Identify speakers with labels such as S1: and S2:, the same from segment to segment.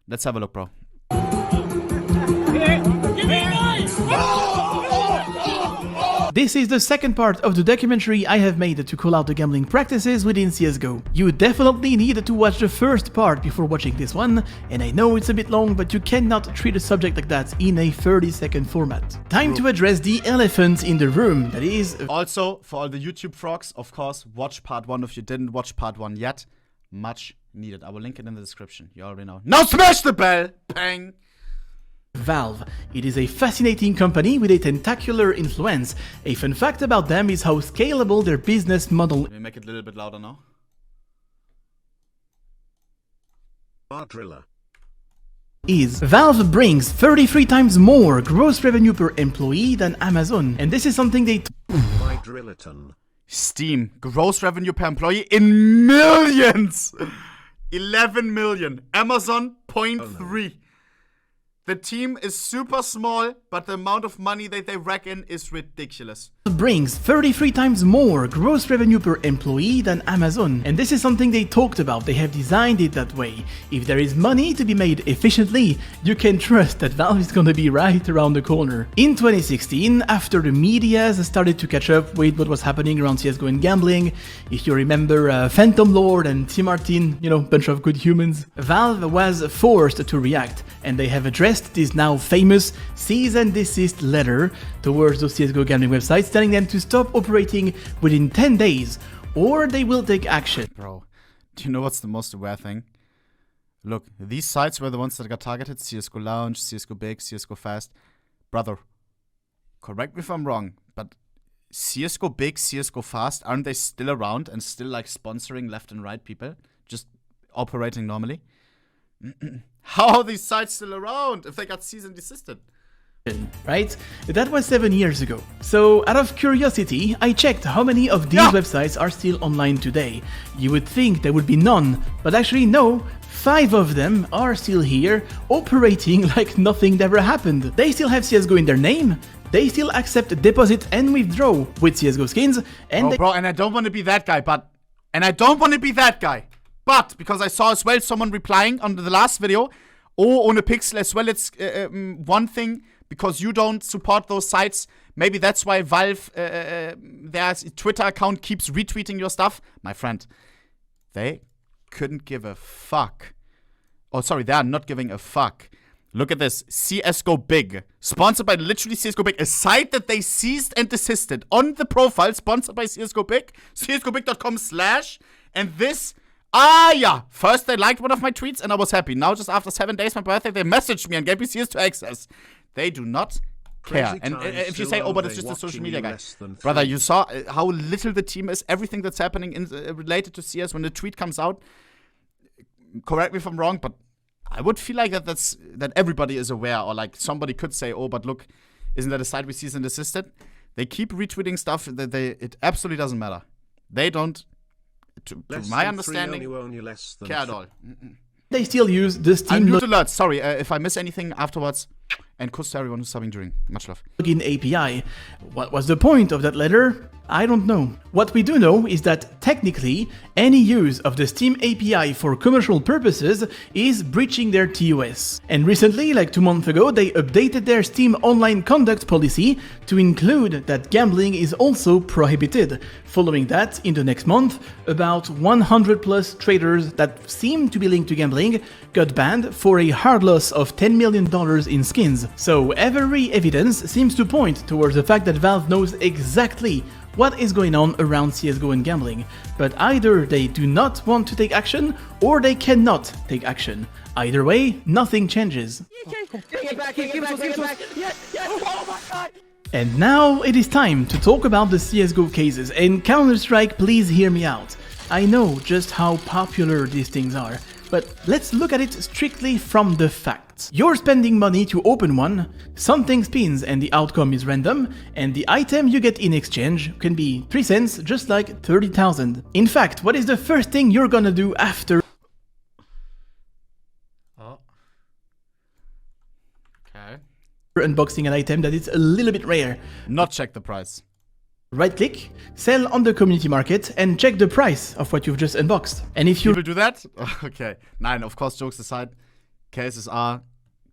S1: Let's have a look, bro.
S2: This is the second part of the documentary I have made to call out the gambling practices within CSGO. You definitely need to watch the first part before watching this one, and I know it's a bit long, but you cannot treat a subject like that in a 30-second format. Time to address the elephant in the room, that is...
S1: Also, for all the YouTube frogs, of course, watch part 1 if you didn't watch part 1 yet. Much needed. I will link it in the description. You already know. Now smash the bell! Bang!
S2: Valve. It is a fascinating company with a tentacular influence. A fun fact about them is how scalable their business model
S1: Let me make it a little bit louder now.
S2: is. Valve brings 33 times more gross revenue per employee than Amazon, and this is something they
S1: Steam, gross revenue per employee in millions! 11 million. Amazon, 0.3. The team is super small, but the amount of money that they reckon is ridiculous.
S2: brings 33 times more gross revenue per employee than Amazon, and this is something they talked about. They have designed it that way. If there is money to be made efficiently, you can trust that Valve is gonna be right around the corner. In 2016, after the media started to catch up with what was happening around CSGO and gambling, if you remember Phantom Lord and Tim Martin, you know, bunch of good humans, Valve was forced to react, and they have addressed this now famous cease and desist letter towards those CSGO gambling websites, telling them to stop operating within 10 days, or they will take action.
S1: Bro, do you know what's the most aware thing? Look, these sites were the ones that got targeted. CSGO Lounge, CSGO Big, CSGO Fast. Brother, correct me if I'm wrong, but CSGO Big, CSGO Fast, aren't they still around and still like sponsoring left and right people? Just operating normally? How are these sites still around if they got cease and desisted?
S2: Right? That was 7 years ago. So, out of curiosity, I checked how many of these websites are still online today. You would think there would be none, but actually no, 5 of them are still here, operating like nothing ever happened. They still have CSGO in their name, they still accept deposit and withdraw with CSGO skins, and
S1: bro, and I don't want to be that guy, but because I saw as well someone replying on the last video, oh, ohnePixel as well, it's one thing, because you don't support those sites, maybe that's why Valve, their Twitter account keeps retweeting your stuff. My friend, they couldn't give a fuck. Oh, sorry, they are not giving a fuck. Look at this, CSGO Big, sponsored by literally CSGO Big, a site that they ceased and desisted on the profile, sponsored by CSGO Big, csgobig.com/, and this... yeah. First they liked one of my tweets and I was happy. Now just after 7 days my birthday, they messaged me and gave me CS2 access. They do not care. And if you say, oh, but it's just a social media guy. Brother, you saw how little the team is. Everything that's happening in, related to CS when the tweet comes out. Correct me if I'm wrong, but I would feel like that everybody is aware, or like somebody could say, oh, but look, isn't that a site we cease and desisted? They keep retweeting stuff that it absolutely doesn't matter. They don't... To my understanding, care at all.
S2: they still use the Steam
S1: alerts. Sorry, if I miss anything afterwards. And kudos to everyone who's subbing during. Much love.
S2: login API. What was the point of that letter? I don't know. What we do know is that technically, any use of the Steam API for commercial purposes is breaching their TOS. And recently, like 2 months ago, they updated their Steam online conduct policy to include that gambling is also prohibited. Following that, in the next month, about 100 plus traders that seem to be linked to gambling got banned for a hard loss of $10 million in skins. So every evidence seems to point towards the fact that Valve knows exactly what is going on around CSGO and gambling, but either they do not want to take action or they cannot take action. Either way, nothing changes. And now it is time to talk about the CSGO cases, and Counter-Strike, please hear me out. I know just how popular these things are, but let's look at it strictly from the facts. You're spending money to open one, something spins and the outcome is random, and the item you get in exchange can be 3 cents, just like 30,000. In fact, what is the first thing you're gonna do after unboxing an item that is a little bit rare?
S1: Not check the price.
S2: Right-click, sell on the community market, and check the price of what you've just unboxed. And if you
S1: will do that? Okay. Nein, of course, jokes aside. cases are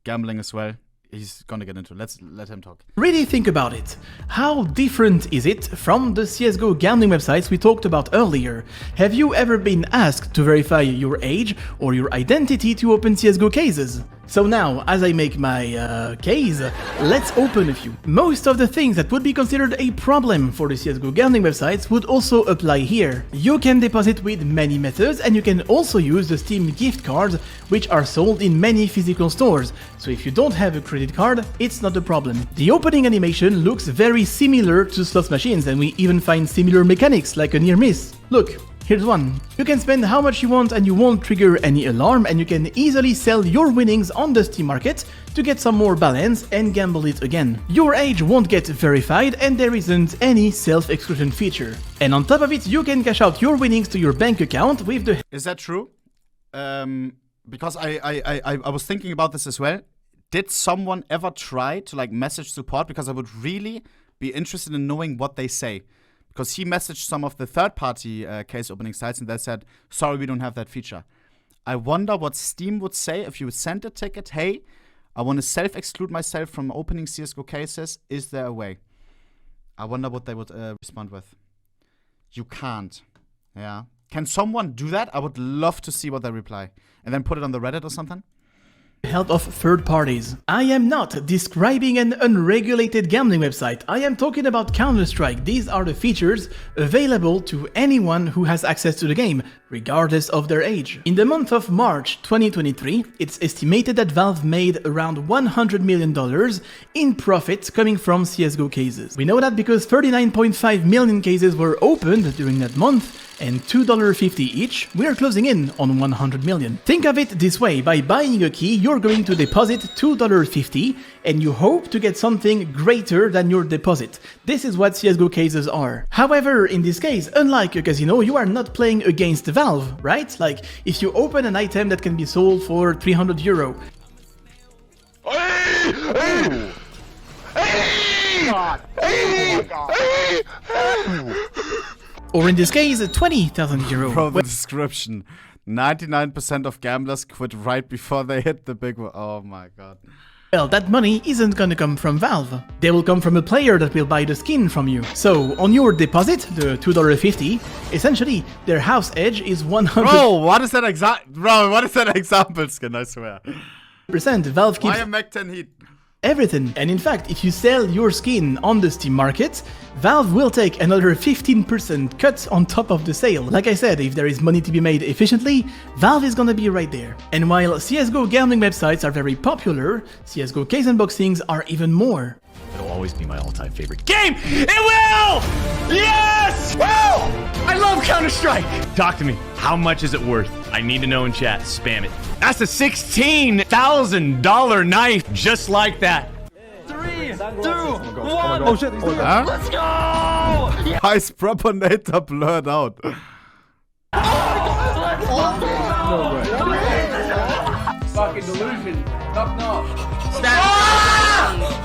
S1: gambling as well. He's gonna get into it. Let's let him talk.
S2: Really think about it. How different is it from the CSGO gambling websites we talked about earlier? Have you ever been asked to verify your age or your identity to open CSGO cases? So now, as I make my case, let's open a few. Most of the things that would be considered a problem for the CSGO gambling websites would also apply here. You can deposit with many methods, and you can also use the Steam gift cards, which are sold in many physical stores. So if you don't have a credit card, it's not a problem. The opening animation looks very similar to slot machines, and we even find similar mechanics like a near miss. Look. Here's one. You can spend how much you want and you won't trigger any alarm, and you can easily sell your winnings on the Steam market to get some more balance and gamble it again. Your age won't get verified and there isn't any self-exclusion feature. And on top of it, you can cash out your winnings to your bank account with the...
S1: Is that true? Because I was thinking about this as well. Did someone ever try to like message support? Because I would really be interested in knowing what they say. Because he messaged some of the third-party case opening sites and they said, sorry, we don't have that feature. I wonder what Steam would say if you would send a ticket, hey, I want to self-exclude myself from opening CSGO cases. Is there a way? I wonder what they would respond with. You can't. Yeah. Can someone do that? I would love to see what they reply. And then put it on the Reddit or something.
S2: Help of third parties. I am not describing an unregulated gambling website. I am talking about Counter-Strike. These are the features available to anyone who has access to the game, regardless of their age. In the month of March 2023, it's estimated that Valve made around $100 million in profit coming from CSGO cases. We know that because 39.5 million cases were opened during that month, and $2.50 each, we are closing in on 100 million. Think of it this way, by buying a key, you're going to deposit $2.50 and you hope to get something greater than your deposit. This is what CSGO cases are. However, in this case, unlike a casino, you are not playing against Valve, right? Like, if you open an item that can be sold for €300.
S3: Hey! Hey! God. Hey! Hey!
S2: Or in this case, €20,000.
S1: Bro, the description. 99% of gamblers quit right before they hit the big one. Oh my god.
S2: Well, that money isn't gonna come from Valve. They will come from a player that will buy the skin from you. So, on your deposit, the $2.50, essentially, their house edge is 100%.
S1: Bro, what is that example skin, I swear.
S2: Valve keeps...
S1: Why am Mac 10 Heat?
S2: Everything. And in fact, if you sell your skin on the Steam market, Valve will take another 15% cut on top of the sale. Like I said, if there is money to be made efficiently, Valve is gonna be right there. And while CSGO gambling websites are very popular, CSGO case unboxings are even more.
S4: It'll always be my all-time favorite game. It will! Yes! Woo! I love Counter-Strike. Talk to me. How much is it worth? I need to know in chat. Spam it. That's a $16,000 knife, just like that. 3, 2, 1.
S3: Oh shit, he's doing it.
S1: Huh?
S4: Let's go!
S1: His propagator blurred out.
S5: Fucking delusion. Knock knock.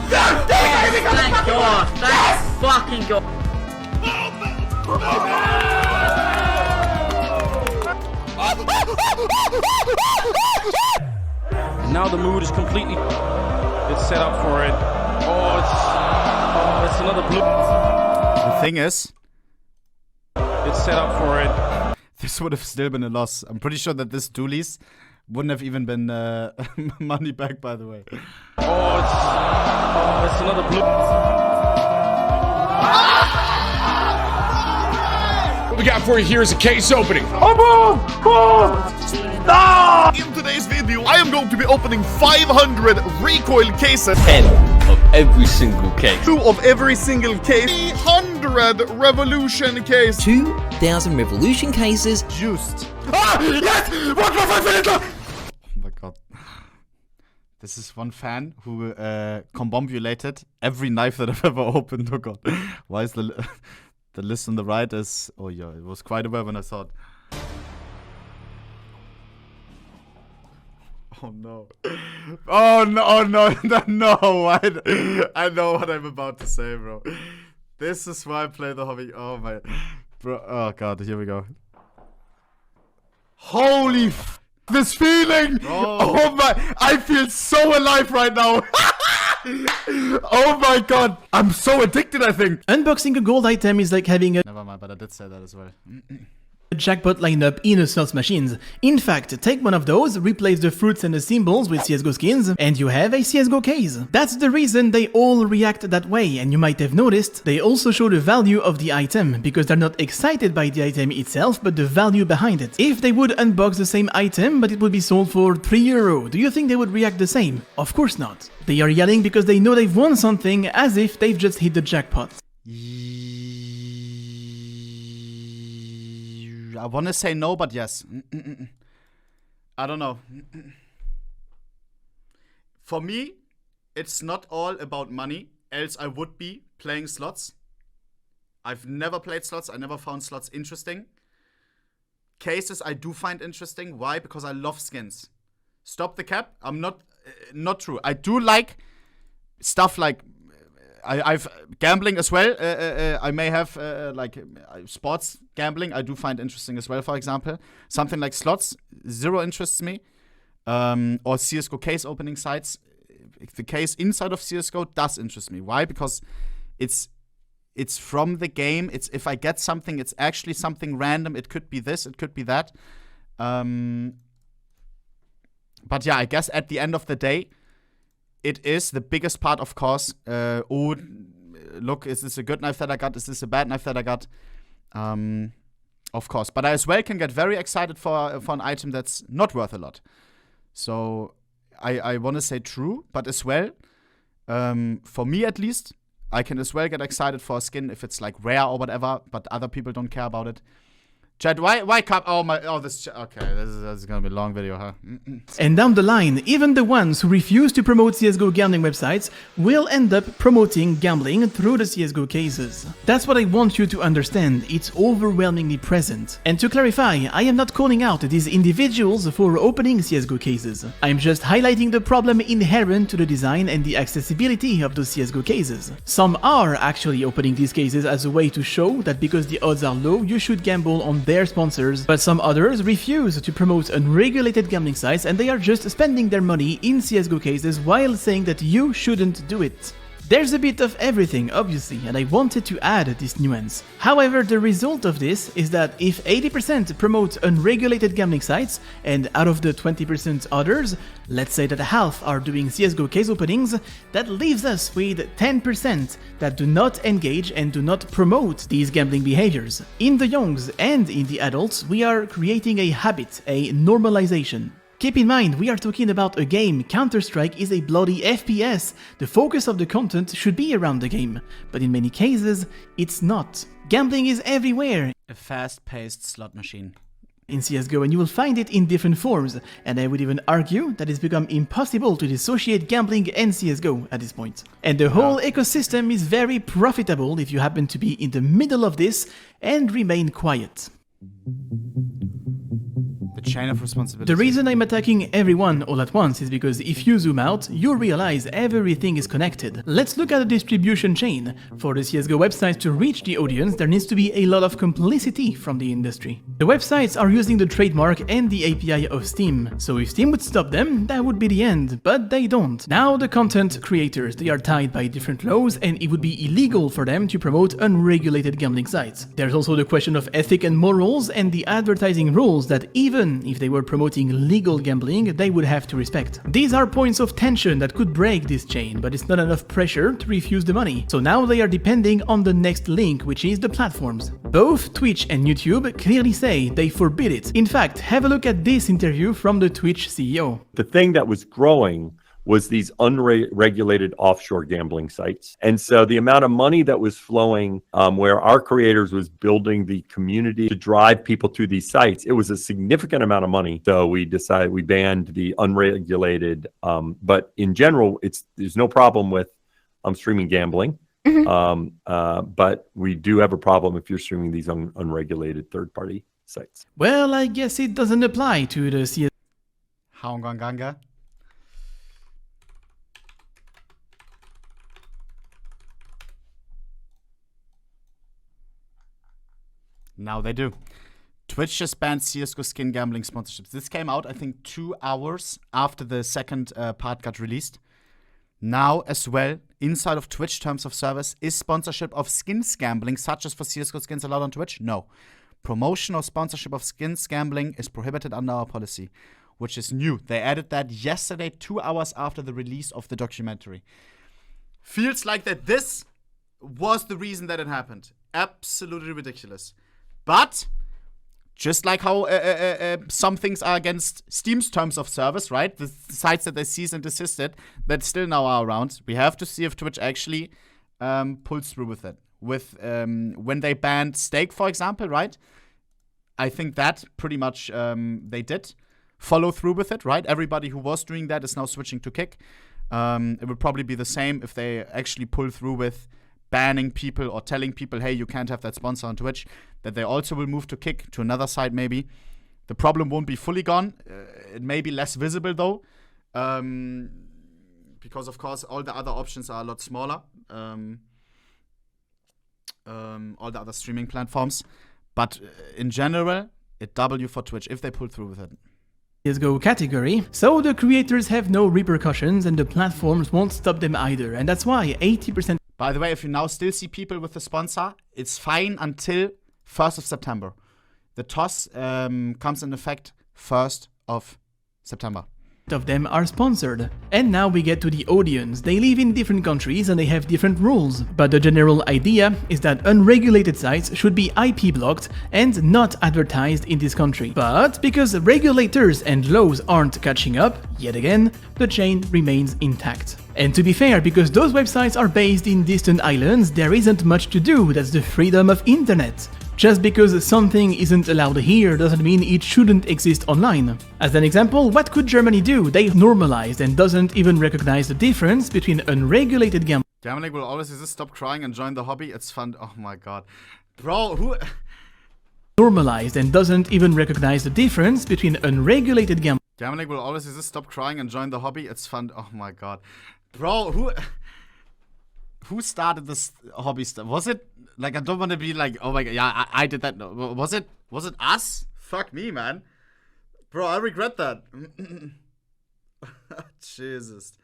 S6: Thank God. Thank fucking God.
S5: Now the mood is completely. It's set up for it. Oh, it's another blue.
S1: The thing is,
S5: It's set up for it.
S1: this would have still been a loss. I'm pretty sure that this dualies wouldn't have even been money back, by the way.
S5: Oh, it's another blue.
S7: What we got for you here is a case opening.
S3: In today's video, I am going to be opening 500 recoil cases.
S8: 10 of every single case.
S3: 2 of every single case. 300 revolution case.
S9: 2,000 revolution cases.
S1: Juiced.
S3: Ah! Yes! 1.5 minutes!
S1: Oh my god. This is one fan who combobulated every knife that I've ever opened. Oh god. Why is the list on the right is... Oh yeah, it was quite aware when I saw it. Oh no. Oh no, oh no, no. I know what I'm about to say, bro. This is why I play the hobby. Oh my... Bro, oh god, here we go. Holy f... This feeling! Oh my, I feel so alive right now! Oh my god, I'm so addicted, I think!
S2: Unboxing a gold item is like having a
S1: Never mind, but I did say that as well.
S2: jackpot lineup in a slots machines. In fact, take one of those, replace the fruits and the symbols with CSGO skins, and you have a CSGO case. That's the reason they all react that way, and you might have noticed, they also show the value of the item, because they're not excited by the item itself, but the value behind it. If they would unbox the same item, but it would be sold for €3, do you think they would react the same? Of course not. They are yelling because they know they've won something, as if they've just hit the jackpot.
S1: I want to say no, but yes. I don't know. For me, it's not all about money, else I would be playing slots. I've never played slots. I never found slots interesting. Cases I do find interesting. Why? Because I love skins. Stop the cap. I'm not true. I do like stuff like I've gambling as well. I may have like sports gambling. I do find interesting as well. For example, something like slots, zero interests me. Or CSGO case opening sites. The case inside of CSGO does interest me. Why? Because it's from the game. It's if I get something, it's actually something random. It could be this. It could be that. But yeah, I guess at the end of the day, it is the biggest part, of course. Oh, look, is this a good knife that I got? Is this a bad knife that I got? Of course. But I as well can get very excited for an item that's not worth a lot. So I want to say true, but as well, for me at least, I can as well get excited for a skin if it's like rare or whatever, but other people don't care about it. Chad, why come? Okay, this is gonna be a long video, huh?
S2: And down the line, even the ones who refuse to promote CSGO gambling websites will end up promoting gambling through the CSGO cases. That's what I want you to understand, it's overwhelmingly present. And to clarify, I am not calling out these individuals for opening CSGO cases. I'm just highlighting the problem inherent to the design and the accessibility of those CSGO cases. Some are actually opening these cases as a way to show that because the odds are low, you should gamble on their sponsors, but some others refuse to promote unregulated gambling sites and they are just spending their money in CSGO cases while saying that you shouldn't do it. There's a bit of everything, obviously, and I wanted to add this nuance. However, the result of this is that if 80% promote unregulated gambling sites, and out of the 20% others, let's say that half are doing CSGO case openings, that leaves us with 10% that do not engage and do not promote these gambling behaviors. In the youngs and in the adults, we are creating a habit, a normalization. Keep in mind, we are talking about a game. Counter-Strike is a bloody FPS. The focus of the content should be around the game, but in many cases, it's not. Gambling is everywhere.
S1: A fast-paced slot machine.
S2: In CSGO, and you will find it in different forms, and I would even argue that it's become impossible to dissociate gambling and CSGO at this point. And the whole ecosystem is very profitable if you happen to be in the middle of this and remain quiet.
S1: The chain of responsibility.
S2: The reason I'm attacking everyone all at once is because if you zoom out, you realize everything is connected. Let's look at the distribution chain. For the CSGO websites to reach the audience, there needs to be a lot of complicity from the industry. The websites are using the trademark and the API of Steam, so if Steam would stop them, that would be the end, but they don't. Now the content creators, they are tied by different laws and it would be illegal for them to promote unregulated gambling sites. There's also the question of ethic and morals and the advertising rules that even if they were promoting legal gambling, they would have to respect. These are points of tension that could break this chain, but it's not enough pressure to refuse the money. So now they are depending on the next link, which is the platforms. Both Twitch and YouTube clearly say they forbid it. In fact, have a look at this interview from the Twitch CEO.
S10: The thing that was growing was these unregulated offshore gambling sites. And so the amount of money that was flowing where our creators was building the community to drive people to these sites, it was a significant amount of money. So we decided we banned the unregulated, but in general, there's no problem with streaming gambling. But we do have a problem if you're streaming these unregulated third-party sites.
S2: Well, I guess it doesn't apply to the CS.
S1: Haunganganga. Now they do. Twitch just banned CSGO skin gambling sponsorships. This came out, I think, 2 hours after the second part got released. Now, as well, inside of Twitch terms of service, is sponsorship of skins gambling, such as for CSGO skins, allowed on Twitch? No. Promotion or sponsorship of skins gambling is prohibited under our policy, which is new. They added that yesterday, 2 hours after the release of the documentary. Feels like that this was the reason that it happened. Absolutely ridiculous. But just like how some things are against Steam's terms of service, right? The sites that they cease and desisted that still now are around. We have to see if Twitch actually pulls through with it. With when they banned Stake, for example, right? I think that pretty much they did follow through with it, right? Everybody who was doing that is now switching to Kick. It would probably be the same if they actually pull through with banning people or telling people, hey, you can't have that sponsor on Twitch, that they also will move to Kick, to another site maybe. The problem won't be fully gone. It may be less visible though, because of course all the other options are a lot smaller. All the other streaming platforms. But in general, it W for Twitch if they pull through with it.
S2: CSGO category, so the creators have no repercussions and the platforms won't stop them either, and that's why 80%.
S1: By the way, if you now still see people with the sponsor, it's fine until 1st of September. The TOS comes in effect 1st of September.
S2: Of them are sponsored. And now we get to the audience. They live in different countries and they have different rules. But the general idea is that unregulated sites should be IP blocked and not advertised in this country. But because regulators and laws aren't catching up, yet again, the chain remains intact. And to be fair, because those websites are based in distant islands, there isn't much to do. That's the freedom of internet. Just because something isn't allowed here doesn't mean it shouldn't exist online. As an example, what could Germany do? They normalized and doesn't even recognize the difference between unregulated gambling.
S1: Gambling will always exist. Stop crying and join the hobby. It's fun. Oh my god. Bro, who...
S2: Normalized and doesn't even recognize the difference between unregulated gambling.
S1: Gambling will always exist. Stop crying and join the hobby. It's fun. Oh my god. Bro, who started this hobby stuff? Was it... Like, I don't want to be like, oh my god, yeah, I did that. No. Was it us? Fuck me, man. Bro, I regret that. Jesus.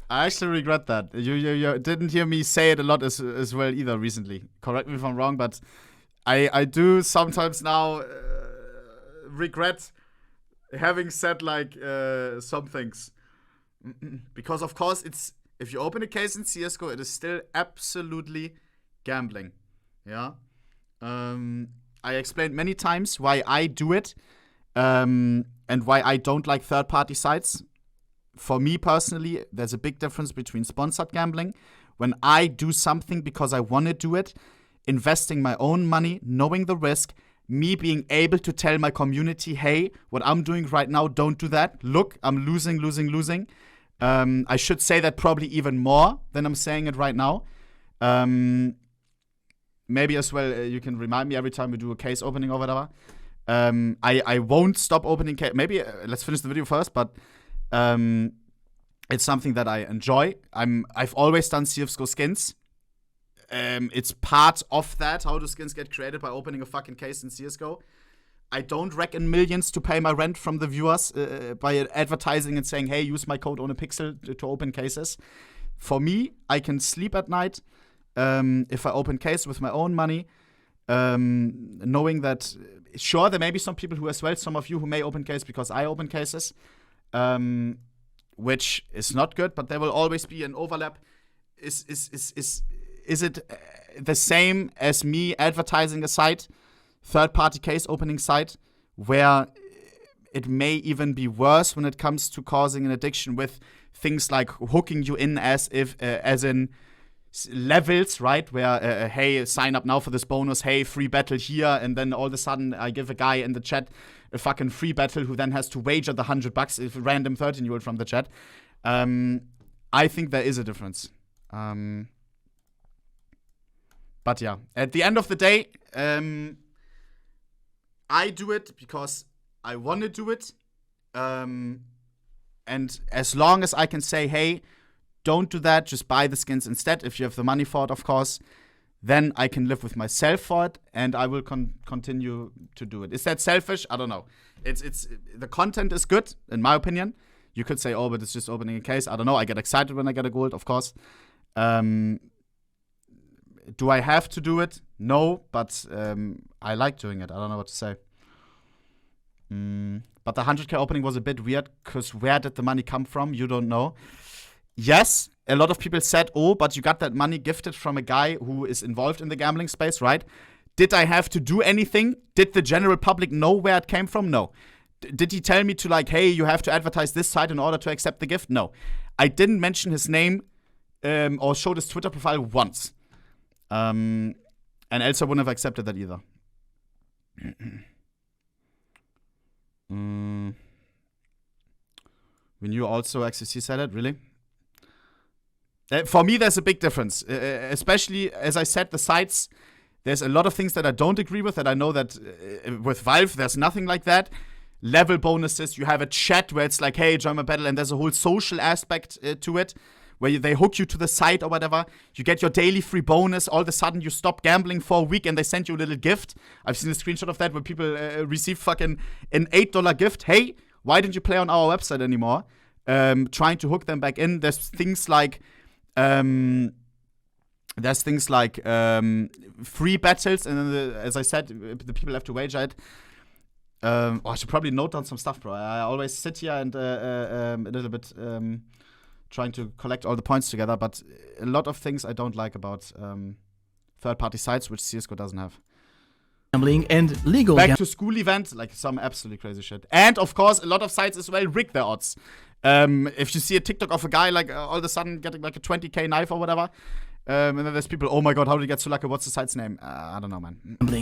S1: I actually regret that. You didn't hear me say it a lot as well either recently. Correct me if I'm wrong, but I do sometimes now regret having said like some things. Because of course it's, if you open a case in CSGO, it is still absolutely gambling. Yeah. I explained many times why I do it and why I don't like third-party sites. For me personally, there's a big difference between sponsored gambling, when I do something because I want to do it, investing my own money, knowing the risk, me being able to tell my community, hey, what I'm doing right now, don't do that. Look, I'm losing. I should say that probably even more than I'm saying it right now. Maybe as well, you can remind me every time we do a case opening or whatever. I won't stop opening case. Maybe let's finish the video first, but it's something that I enjoy. I've always done CSGO skins. It's part of that, how do skins get created by opening a fucking case in CSGO. I don't reckon millions to pay my rent from the viewers by advertising and saying, hey, use my code ohnePixel to open cases. For me, I can sleep at night if I open case with my own money, knowing that, sure, there may be some people who as well, some of you who may open case because I open cases, which is not good, but there will always be an overlap. Is it the same as me advertising a site, third-party case opening site, where it may even be worse when it comes to causing an addiction with things like hooking you in as in levels, right? Where, hey, sign up now for this bonus, hey, free battle here, and then all of a sudden I give a guy in the chat a fucking free battle who then has to wager the $100 if a random 13-year-old from the chat. I think there is a difference. But yeah, at the end of the day, I do it because I want to do it. And as long as I can say, hey, don't do that, just buy the skins instead, if you have the money for it, of course, then I can live with myself for it, and I will continue to do it. Is that selfish? I don't know. It's the content is good, in my opinion. You could say, oh, but it's just opening a case. I don't know. I get excited when I get a gold, of course. Do I have to do it? No, but I like doing it. I don't know what to say. But the 100k opening was a bit weird, because where did the money come from? You don't know. Yes, a lot of people said, oh, but you got that money gifted from a guy who is involved in the gambling space, right? Did I have to do anything? Did the general public know where it came from? No. Did he tell me to, like, hey, you have to advertise this site in order to accept the gift? No. I didn't mention his name or showed his Twitter profile once. And else I wouldn't have accepted that either. We knew also XCC said it, really? For me, there's a big difference. Especially, as I said, the sites, there's a lot of things that I don't agree with, that I know that with Valve, there's nothing like that. Level bonuses, you have a chat where it's like, hey, join my battle, and there's a whole social aspect to it, where they hook you to the site or whatever. You get your daily free bonus. All of a sudden, you stop gambling for a week, and they send you a little gift. I've seen a screenshot of that where people receive fucking an $8 gift. Hey, why didn't you play on our website anymore? Trying to hook them back in. There's things like free battles, and then as I said, the people have to wager it. I should probably note down some stuff, bro. I always sit here and a little bit trying to collect all the points together, but a lot of things I don't like about third-party sites, which CSGO doesn't have.
S2: Gambling and legal
S1: back to school event, like some absolutely crazy shit. And of course, a lot of sites as well rig their odds. If you see a TikTok of a guy like all of a sudden getting like a 20k knife or whatever, and then there's people, oh my god, how did he get so lucky? What's the site's name? I don't know, man.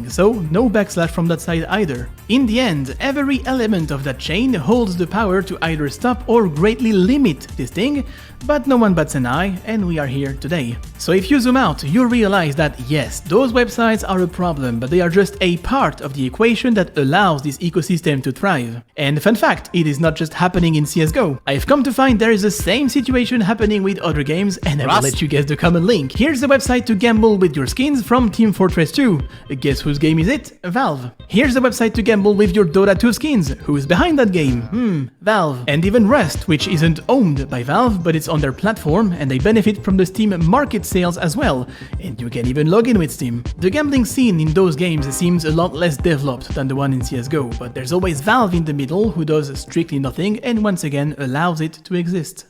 S2: So, no backslash from that side either. In the end, every element of that chain holds the power to either stop or greatly limit this thing, but no one bats an eye, and we are here today. So if you zoom out, you realize that yes, those websites are a problem, but they are just a part of the equation that allows this ecosystem to thrive. And fun fact, it is not just happening in CSGO. I've come to find there is the same situation happening with other games, and I will let you guess the common link. Here's the website to gamble with your skins from Team Fortress 2. Guess whose game is it? Valve. Here's the website to gamble with your Dota 2 skins. Who's behind that game? Valve. And even Rust, which isn't owned by Valve, but it's on their platform, and they benefit from the Steam market sales as well. And you can even log in with Steam. The gambling scene in those games seems a lot less developed than the one in CSGO, but there's always Valve in the middle, who does strictly nothing and once again allows it to exist.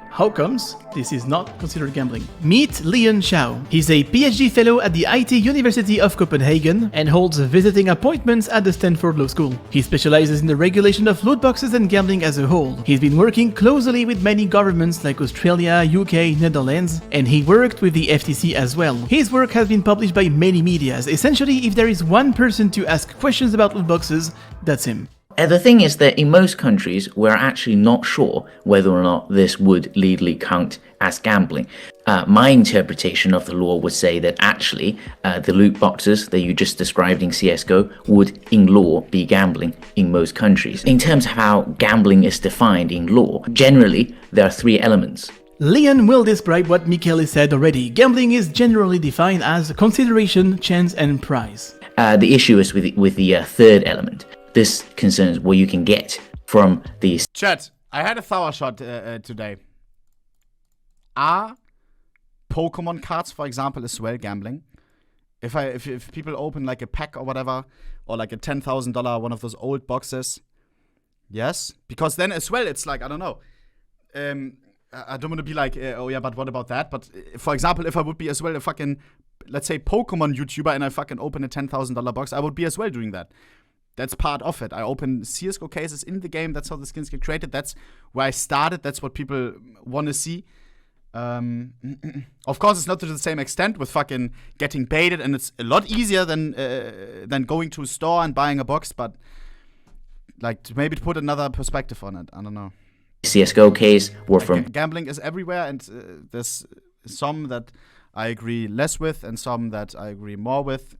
S2: How comes this is not considered gambling? Meet Leon Xiao. He's a PhD fellow at the IT University of Copenhagen and holds visiting appointments at the Stanford Law School. He specializes in the regulation of loot boxes and gambling as a whole. He's been working closely with many governments like Australia, UK, Netherlands, and he worked with the FTC as well. His work has been published by many medias. Essentially, if there is one person to ask questions about loot boxes, that's him.
S11: The thing is that in most countries, we're actually not sure whether or not this would legally count as gambling. My interpretation of the law would say that actually the loot boxes that you just described in CSGO would in law be gambling in most countries. In terms of how gambling is defined in law, generally there are three elements.
S2: Leon will describe what Michele said already. Gambling is generally defined as consideration, chance, and prize.
S11: The issue is with the third element. This concerns what you can get from these.
S1: Chat, I had a thorough shot today. Are Pokemon cards, for example, as well gambling? If people open like a pack or whatever, or like a $10,000 one of those old boxes, yes, because then as well it's like, I don't know. I don't want to be like, oh yeah, but what about that? But for example, if I would be as well a fucking, let's say, Pokemon YouTuber and I fucking open a $10,000 box, I would be as well doing that. That's part of it. I open CSGO cases in the game. That's how the skins get created. That's where I started. That's what people want to see. Of course, it's not to the same extent with fucking getting baited, and it's a lot easier than going to a store and buying a box. But like, to maybe put another perspective on it. I don't know.
S11: CSGO case were from
S1: gambling is everywhere, and there's some that I agree less with, and some that I agree more with.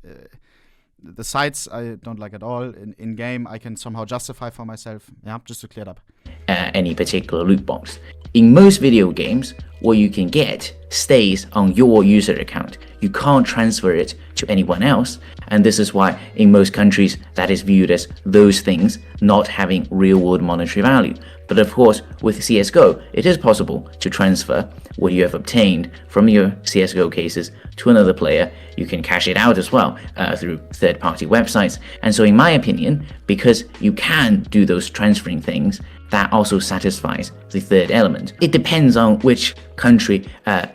S1: The sites I don't like at all. In game, I can somehow justify for myself. Yeah, just to clear it up.
S11: Any particular loot box. In most video games, what you can get stays on your user account. You can't transfer it to anyone else, and this is why in most countries that is viewed as those things not having real-world monetary value. But of course, with CSGO, it is possible to transfer what you have obtained from your CSGO cases to another player. You can cash it out as well through third-party websites. And so in my opinion, because you can do those transferring things, that also satisfies the third element. It depends on which country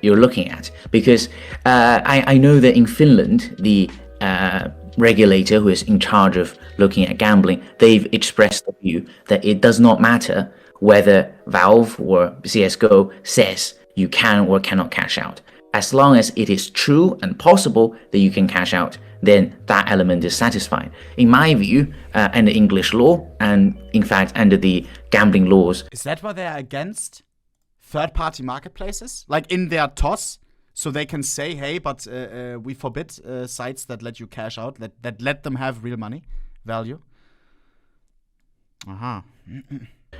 S11: you're looking at, because I know that in Finland, the regulator who is in charge of looking at gambling, they've expressed the view that it does not matter whether Valve or CSGO says you can or cannot cash out. As long as it is true and possible that you can cash out, then that element is satisfied. In my view, under English law, and in fact under the gambling laws.
S1: Is that why they're against third-party marketplaces? Like in their TOS? So they can say, hey, but we forbid sites that let you cash out, that let them have real money value.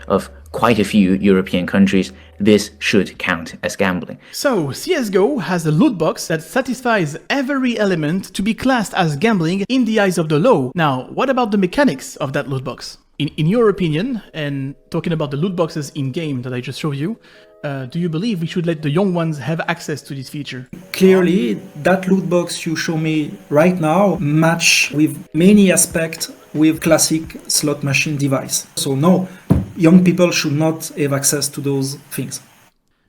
S11: Of quite a few European countries, this should count as gambling.
S2: So, CSGO has a loot box that satisfies every element to be classed as gambling in the eyes of the law. Now, what about the mechanics of that loot box? In your opinion, and talking about the loot boxes in-game that I just showed you, do you believe we should let the young ones have access to this feature?
S12: Clearly, that loot box you show me right now match with many aspects with classic slot machine device. So no, young people should not have access to those things.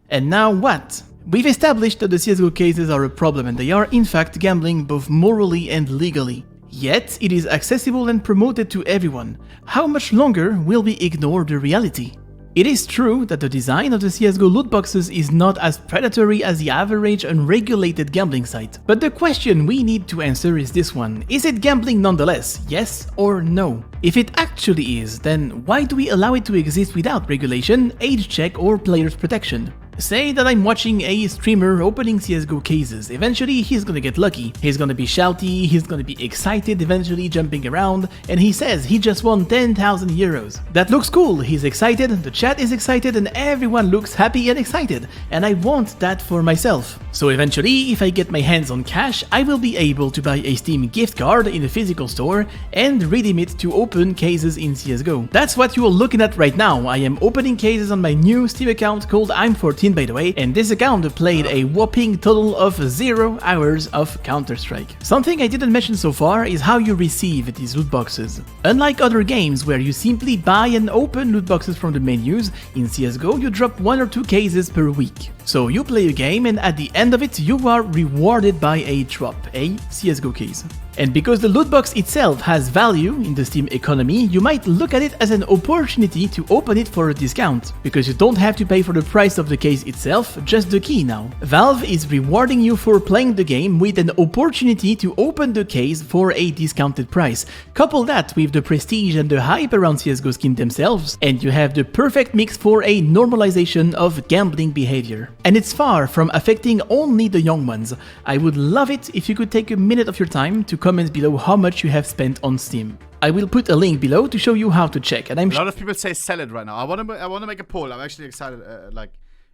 S2: And now what? We've established that the CSGO cases are a problem and they are in fact gambling both morally and legally. Yet, it is accessible and promoted to everyone. How much longer will we ignore the reality? It is true that the design of the CSGO loot boxes is not as predatory as the average unregulated gambling site. But the question we need to answer is this one. Is it gambling nonetheless? Yes or no? If it actually is, then why do we allow it to exist without regulation, age check or players protection? Say that I'm watching a streamer opening CSGO cases. Eventually he's gonna get lucky. He's gonna be shouty, he's gonna be excited, eventually jumping around, and he says he just won 10,000 euros. That looks cool, he's excited, the chat is excited, and everyone looks happy and excited. And I want that for myself. So eventually, if I get my hands on cash, I will be able to buy a Steam gift card in a physical store and redeem it to open cases in CSGO. That's what you are looking at right now. I am opening cases on my new Steam account called I'm14 by the way, and this account played a whopping total of 0 hours of Counter-Strike. Something I didn't mention so far is how you receive these loot boxes. Unlike other games where you simply buy and open loot boxes from the menus, in CSGO you drop 1 or 2 cases per week. So you play a game and at the end of it you are rewarded by a drop, a CSGO case. And because the loot box itself has value in the Steam economy, you might look at it as an opportunity to open it for a discount, because you don't have to pay for the price of the case itself, just the key now. Valve is rewarding you for playing the game with an opportunity to open the case for a discounted price. Couple that with the prestige and the hype around CSGO skins themselves, and you have the perfect mix for a normalization of gambling behavior. And it's far from affecting only the young ones. I would love it if you could take a minute of your time to comment below how much you have spent on Steam. I will put a link below to show you how to check, and I'm
S1: a lot of people say sell it right now. I want to make a poll. I'm actually excited,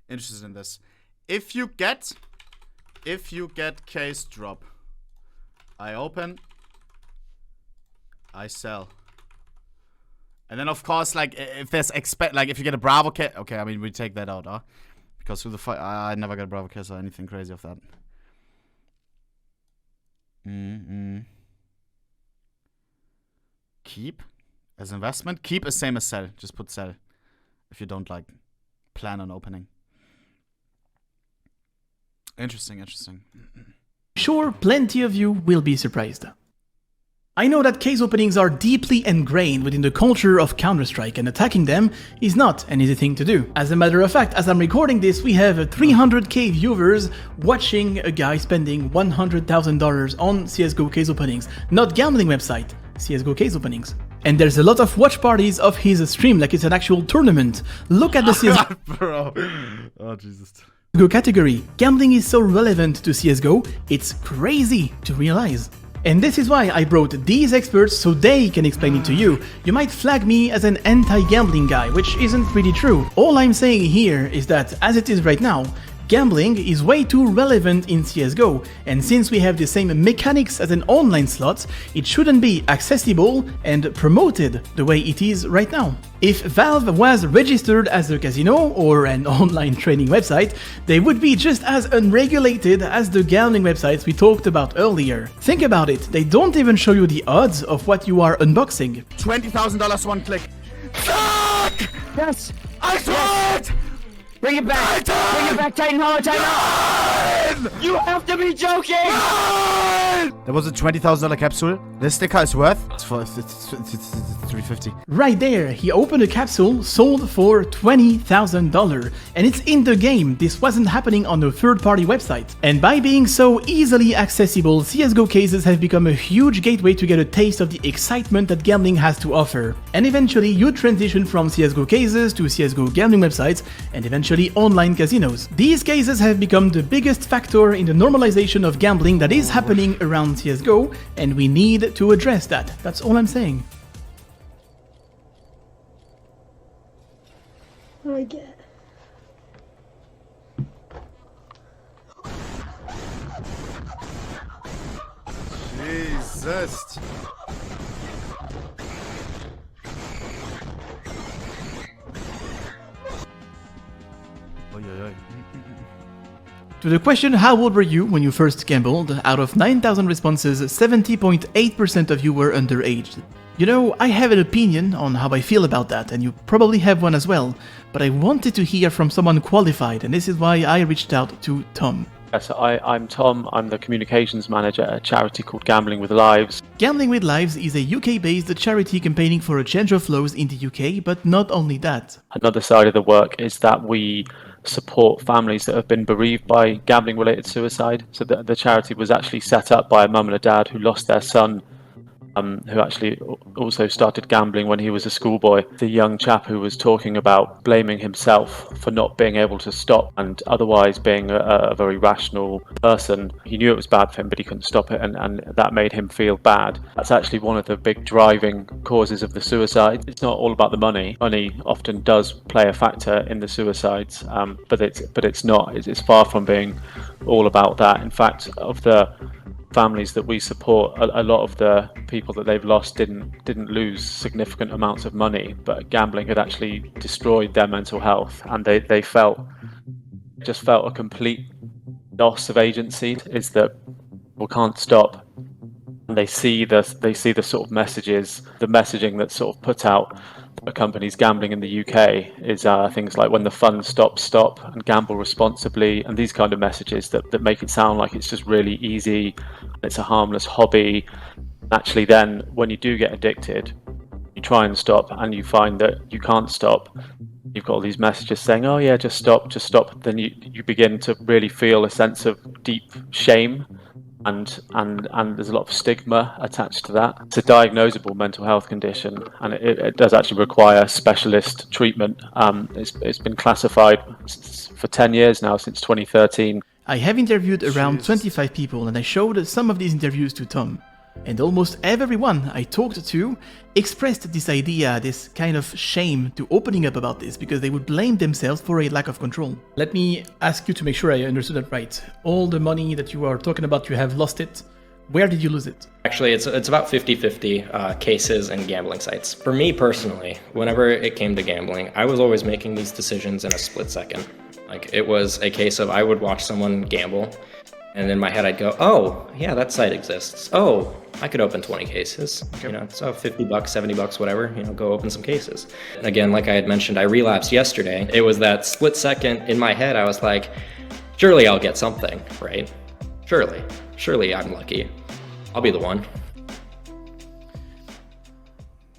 S1: interested in this. If you get case drop, I open, I sell. And then of course, like if there's if you get a Bravo case, okay, I mean we take that out, huh? Because who the fuck, I never got a Bravo case or anything crazy of that. Keep as investment. Keep is same as sell. Just put sell if you don't plan on opening. Interesting.
S2: Sure, plenty of you will be surprised. I know that case openings are deeply ingrained within the culture of Counter-Strike, and attacking them is not an easy thing to do. As a matter of fact, as I'm recording this, we have 300k viewers watching a guy spending $100,000 on CSGO case openings. Not gambling website, CSGO case openings. And there's a lot of watch parties of his stream like it's an actual tournament. Look at the CSGO
S1: Bro. Oh, Jesus.
S2: Category. Gambling is so relevant to CSGO, it's crazy to realize. And this is why I brought these experts so they can explain it to you. You might flag me as an anti-gambling guy, which isn't really true. All I'm saying here is that, as it is right now, Gambling is way too relevant in CSGO, and since we have the same mechanics as an online slot, it shouldn't be accessible and promoted the way it is right now. If Valve was registered as a casino or an online trading website, they would be just as unregulated as the gambling websites we talked about earlier. Think about it, they don't even show you the odds of what you are unboxing.
S1: $20,000 one click. Fuck!
S6: Yes!
S1: I saw it!
S6: Bring it back!
S1: Titan!
S6: Bring it back, Titan Hollow, Titan!
S1: Nine!
S6: You have to be joking!
S1: Nine! There was a $20,000 capsule. This sticker is worth it's $350.
S2: Right there, he opened a capsule sold for $20,000, and it's in the game. This wasn't happening on a third-party website. And by being so easily accessible, CSGO cases have become a huge gateway to get a taste of the excitement that gambling has to offer. And eventually, you transition from CSGO cases to CSGO gambling websites, and eventually online casinos. These cases have become the biggest factor in the normalization of gambling that is happening around CSGO, and we need to address that. That's all I'm saying.
S13: I get.
S3: Jesus.
S2: To the question, how old were you when you first gambled? Out of 9,000 responses, 70.8% of you were underage. You know, I have an opinion on how I feel about that, and you probably have one as well, but I wanted to hear from someone qualified, and this is why I reached out to Tom.
S14: So I'm Tom, I'm the communications manager at a charity called Gambling with Lives.
S2: Gambling with Lives is a UK-based charity campaigning for a change of laws in the UK, but not only that.
S14: Another side of the work is that we support families that have been bereaved by gambling-related suicide. So the charity was actually set up by a mum and a dad who lost their son, who actually also started gambling when he was a schoolboy. The young chap who was talking about blaming himself for not being able to stop and otherwise being a very rational person. He knew it was bad for him, but he couldn't stop it, and that made him feel bad. That's actually one of the big driving causes of the suicide. It's not all about the money. Money often does play a factor in the suicides, but it's not. It's far from being all about that. In fact, of the families that we support, a lot of the people that they've lost didn't lose significant amounts of money, but gambling had actually destroyed their mental health, and they felt a complete loss of agency. Is that we can't stop, and they see the sort of messages, the messaging that's sort of put out that accompanies gambling in the UK is things like when the fun stops, stop, and gamble responsibly, and these kind of messages that make it sound like it's just really easy, it's a harmless hobby. Actually, then when you do get addicted, you try and stop, and you find that you can't stop. You've got all these messages saying, "Oh yeah, just stop." Then you begin to really feel a sense of deep shame. And there's a lot of stigma attached to that. It's a diagnosable mental health condition, and it does actually require specialist treatment. It's been classified for 10 years now, since 2013.
S2: I have interviewed around 25 people, and I showed some of these interviews to Tom. And almost everyone I talked to expressed this idea, this kind of shame to opening up about this, because they would blame themselves for a lack of control. Let me ask you to make sure I understood that right. All the money that you are talking about, you have lost it. Where did you lose it?
S15: Actually, it's about 50-50 cases and gambling sites. For me personally, whenever it came to gambling, I was always making these decisions in a split second. Like, it was a case of I would watch someone gamble, and in my head I'd go, oh, yeah, that site exists. Oh, I could open 20 cases. You know, so $50, $70, whatever, you know, go open some cases. And again, like I had mentioned, I relapsed yesterday. It was that split second in my head, I was like, surely I'll get something, right? Surely I'm lucky. I'll be the one.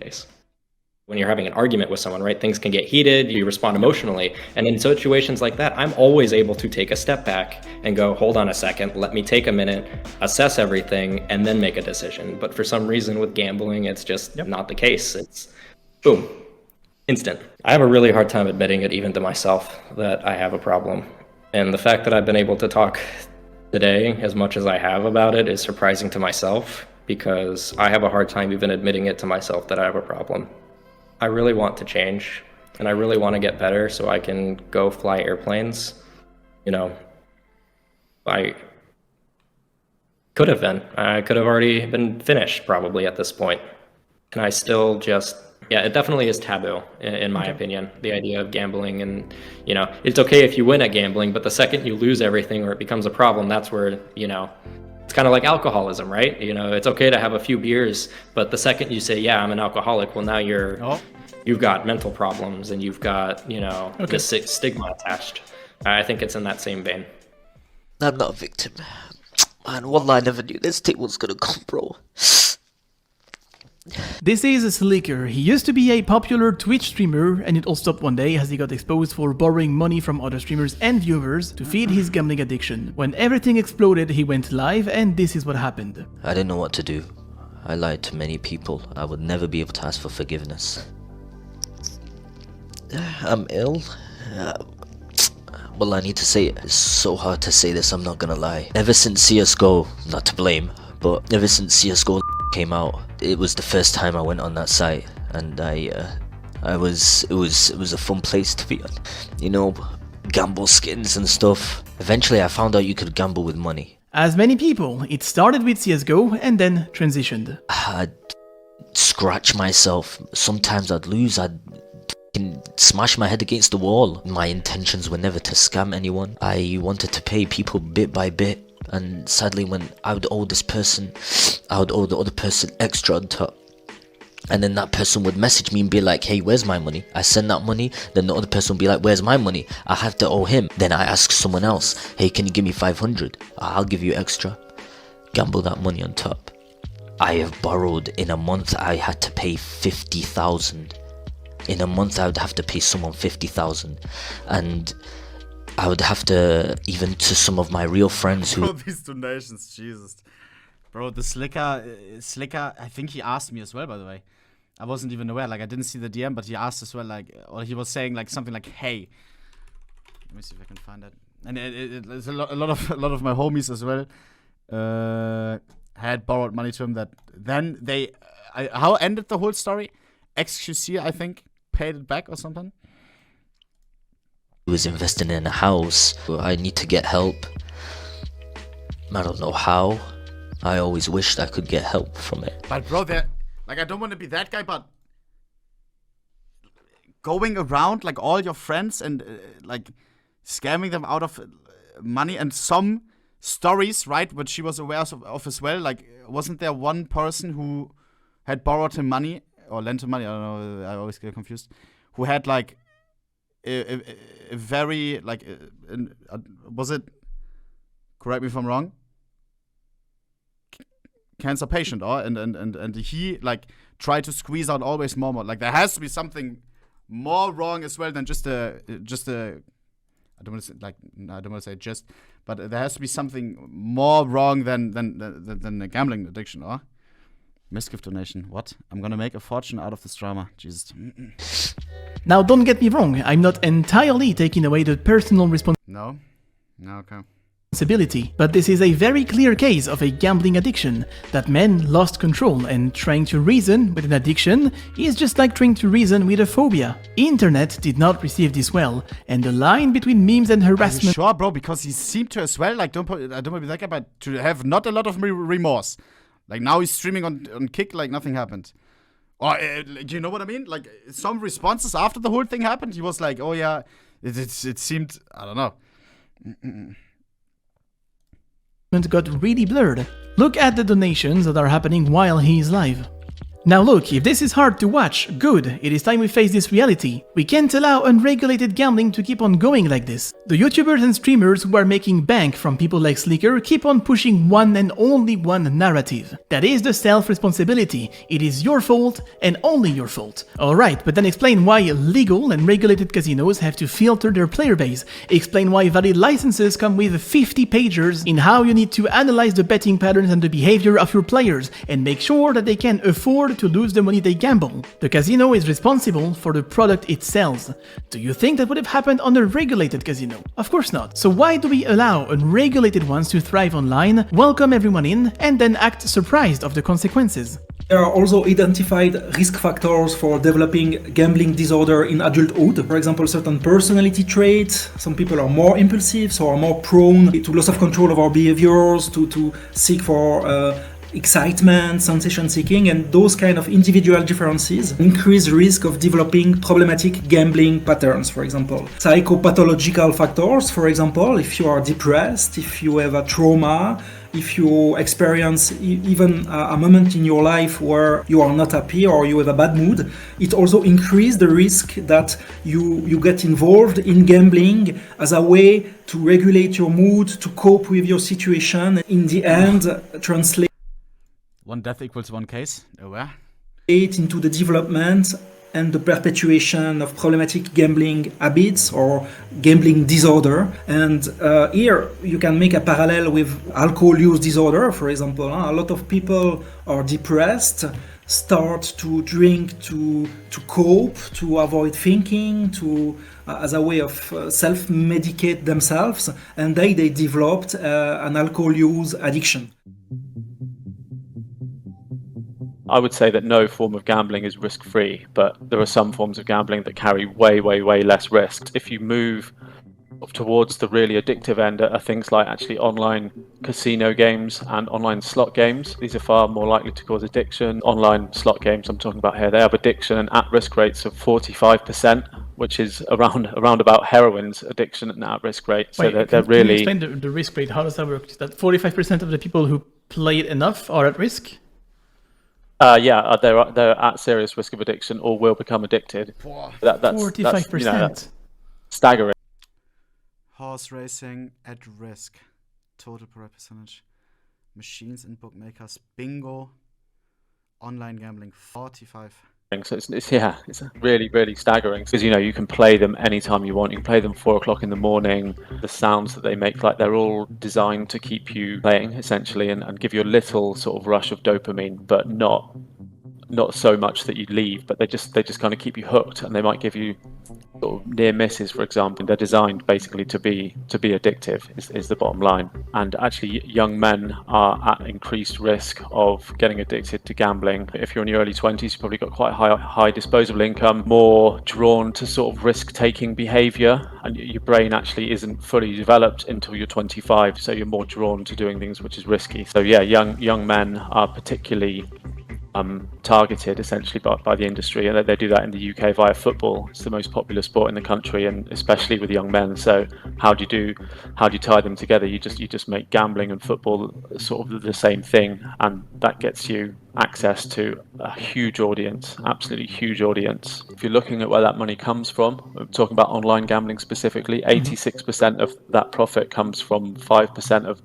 S15: Case. When you're having an argument with someone, right, things can get heated, you respond emotionally, and in situations like that, I'm always able to take a step back and go, hold on a second, let me take a minute, assess everything, and then make a decision. But for some reason with gambling, it's just not the case. It's boom, instant. I have a really hard time admitting it even to myself that I have a problem. And the fact that I've been able to talk today as much as I have about it is surprising to myself, because I have a hard time even admitting it to myself that I have a problem. I really want to change, and I really want to get better so I can go fly airplanes. you know, I could have been. I could have already been finished probably at this point. And I still just, yeah, it definitely is taboo in my opinion. The idea of gambling, and, you know, it's okay if you win at gambling, but the second you lose everything or it becomes a problem, that's where, you know, it's kind of like alcoholism, right? You know, it's okay to have a few beers, but the second you say, yeah, I'm an alcoholic, well, now you've got mental problems and you've got, you know, this stigma attached. I think it's in that same vein.
S13: I'm not a victim. Man, wallah, I never knew this thing was gonna come, bro.
S2: This is Slicker. He used to be a popular Twitch streamer, and it all stopped one day as he got exposed for borrowing money from other streamers and viewers to feed his gambling addiction. When everything exploded, he went live, and this is what happened.
S13: I didn't know what to do. I lied to many people. I would never be able to ask for forgiveness. I'm ill. Well, I need to say it. It's so hard to say this, I'm not gonna lie. Ever since CSGO, not to blame, but ever since CSGO came out, it was the first time I went on that site, and it was a fun place to be on. You know, gamble skins and stuff. Eventually I found out you could gamble with money.
S2: As many people, it started with CSGO and then transitioned.
S13: I'd scratch myself. Sometimes I'd lose. I'd smash my head against the wall. My intentions were never to scam anyone. I wanted to pay people bit by bit, and sadly when I would owe this person, I would owe the other person extra on top. And then that person would message me and be like, hey, where's my money? I send that money, then the other person would be like, where's my money? I have to owe him. Then I ask someone else, hey, can you give me 500? I'll give you extra. Gamble that money on top. I have borrowed. In a month I had to pay 50,000. In a month I would have to pay someone 50,000, and I would have to, even to some of my real friends who...
S1: Bro, these donations, Jesus. Bro, the Slicker, I think he asked me as well, by the way. I wasn't even aware, like I didn't see the DM, but he asked as well, like, or he was saying like something like, hey. Let me see if I can find that. And it's a lot of my homies as well had borrowed money to him that then they, how ended the whole story? XQC, I think, paid it back or something.
S13: He was investing in a house. I need to get help. I don't know how. I always wished I could get help from it.
S1: But bro, like I don't want to be that guy, but going around like all your friends and like scamming them out of money, and some stories, right, which she was aware of as well. Like, wasn't there one person who had borrowed him money or lent him money? I don't know. I always get confused. Who had like a very like was it? Correct me if I'm wrong. Cancer patient, or and he like tried to squeeze out always more. Like there has to be something more wrong as well than just a. I don't want to say like no, I don't want to say just, but there has to be something more wrong than a gambling addiction, or misgift donation. What? I'm gonna make a fortune out of this drama. Jesus.
S2: Now, don't get me wrong. I'm not entirely taking away the personal
S1: No. Okay.
S2: responsibility, but this is a very clear case of a gambling addiction, that men lost control, and trying to reason with an addiction is just like trying to reason with a phobia. Internet did not receive this well, and the line between memes and harassment...
S1: Are you sure, bro? Because he seemed to as well, like, I don't want to be that guy, but to have not a lot of remorse. Like, now he's streaming on Kick like nothing happened. Or, do you know what I mean? Like, some responses after the whole thing happened, he was like, oh yeah, it seemed, I don't know.
S2: got really blurred. Look at the donations that are happening while he is live. Now look, if this is hard to watch, good, it is time we face this reality. We can't allow unregulated gambling to keep on going like this. The YouTubers and streamers who are making bank from people like Slicker keep on pushing one and only one narrative. That is the self-responsibility. It is your fault and only your fault. Alright, but then explain why legal and regulated casinos have to filter their player base. Explain why valid licenses come with 50 pages in how you need to analyze the betting patterns and the behavior of your players, and make sure that they can afford to lose the money they gamble. The casino is responsible for the product it sells. Do you think that would have happened on a regulated casino? Of course not. So why do we allow unregulated ones to thrive online, welcome everyone in, and then act surprised of the consequences?
S12: There are also identified risk factors for developing gambling disorder in adulthood. For example, certain personality traits. Some people are more impulsive, so are more prone to loss of control of our behaviors, to seek for excitement, sensation seeking, and those kind of individual differences increase risk of developing problematic gambling patterns, for example. Psychopathological factors, for example, if you are depressed, if you have a trauma, if you experience even a moment in your life where you are not happy or you have a bad mood, it also increases the risk that you get involved in gambling as a way to regulate your mood, to cope with your situation, in the end translate
S1: one death equals one case. Aware.
S12: Into the development and the perpetuation of problematic gambling habits or gambling disorder. And here you can make a parallel with alcohol use disorder, for example. A lot of people are depressed, start to drink to cope, to avoid thinking, as a way of self-medicate themselves, and they developed an alcohol use addiction.
S14: I would say that no form of gambling is risk-free, but there are some forms of gambling that carry way less risks. If you move towards the really addictive end are things like actually online casino games and online slot games. These are far more likely to cause addiction. Online slot games I'm talking about here, they have addiction and at-risk rates of 45%, which is around about heroin's addiction and at-risk rate. So they're really...
S2: Can you explain the risk rate? How does that work? Is that 45% of the people who play it enough are at risk?
S14: They're at serious risk of addiction or will become addicted. That's 45%. That's staggering.
S1: Horse racing at risk. Total percentage. Machines and bookmakers. Bingo. Online gambling. 45.
S14: So it's really staggering because you can play them anytime you want. You can play them 4 o'clock in the morning. The sounds that they make, like they're all designed to keep you playing essentially and give you a little sort of rush of dopamine, but not so much that you leave. But they just kind of keep you hooked, and they might give you sort of near misses, for example. They're designed basically to be addictive is the bottom line. And actually young men are at increased risk of getting addicted to gambling. If you're in your early 20s, you've probably got quite high disposable income, more drawn to sort of risk-taking behavior, and your brain actually isn't fully developed until you're 25, so you're more drawn to doing things which is risky. So yeah, young men are particularly targeted essentially by the industry, and they do that in the UK via football. It's the most popular sport in the country, and especially with young men. So how do you tie them together? You just make gambling and football sort of the same thing, and that gets you access to a huge audience, absolutely huge audience. If you're looking at where that money comes from, I'm talking about online gambling specifically, 86% of that profit comes from 5% of